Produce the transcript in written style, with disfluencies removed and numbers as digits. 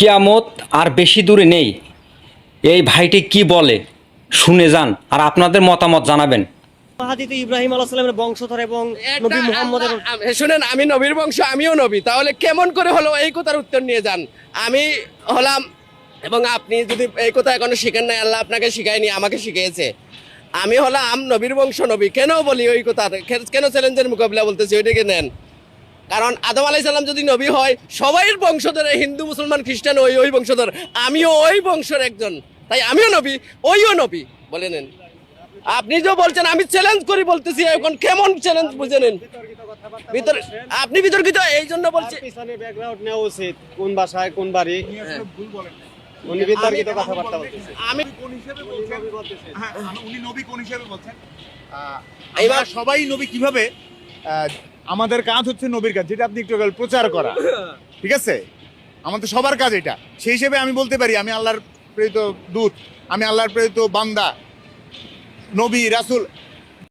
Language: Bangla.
কিয়ামত আর বেশি দূরে নেই। এই ভাইটি কি বলে শুনে যান, আর আপনাদের মতামত জানাবেন। হাদিতে ইব্রাহিম আলাইহিস সালামের বংশধর এবং নবী মুহাম্মদের শুনেন, আমি নবীর বংশ, আমিও নবী, তাহলে কেমন করে হলো এই কথার উত্তর নিয়ে যান। আমি হলাম, এবং আপনি যদি এই কথা এখনো শিখেন নাই, আল্লাহ আপনাকে শিখায়নি, আমাকে শিখিয়েছে। আমি হলাম নবীর বংশ, নবী কেন বলি ওই কথা, কেন চ্যালেঞ্জের মোকাবিলা বলতেছি ওইটাকে নেন। কারণ আদম আলাইহিস সালাম যদি নবী হয়, সবাই বংশধর, হিন্দু মুসলমান খ্রিস্টান ওই বংশধর, আমিও ওই বংশের একজন, তাই আমিও নবী, ওইও নবী, বলে নেন। আপনি যে বলছেন, আমি চ্যালেঞ্জ করি বলতেছি, এখন কেমন চ্যালেঞ্জ বুঝে নেন। আপনি বিতর্কিত এই জন্য বলছি, পিছনে ব্যাকগ্রাউন্ড নেওয়া উচিত, কোন ভাষায় কোন বাড়ি, উনি বিতর্কিত কথাবার্তা বলতেছেন। আমি কোন হিসেবে বলছেন? হ্যাঁ, উনি নবী কোন হিসেবে বলছেন? এইবার আমরা সবাই নবী কিভাবে? আমাদের কাজ হচ্ছে নবীর কাজ, যেটা আপনি একটু আগে প্রচার করা, ঠিক আছে? আমাদের সবার কাজ এটা। সেই হিসেবে আমি বলতে পারি আমি আল্লাহর প্রেরিত দূত, আমি আল্লাহর প্রেরিত বান্দা, নবী রাসূল।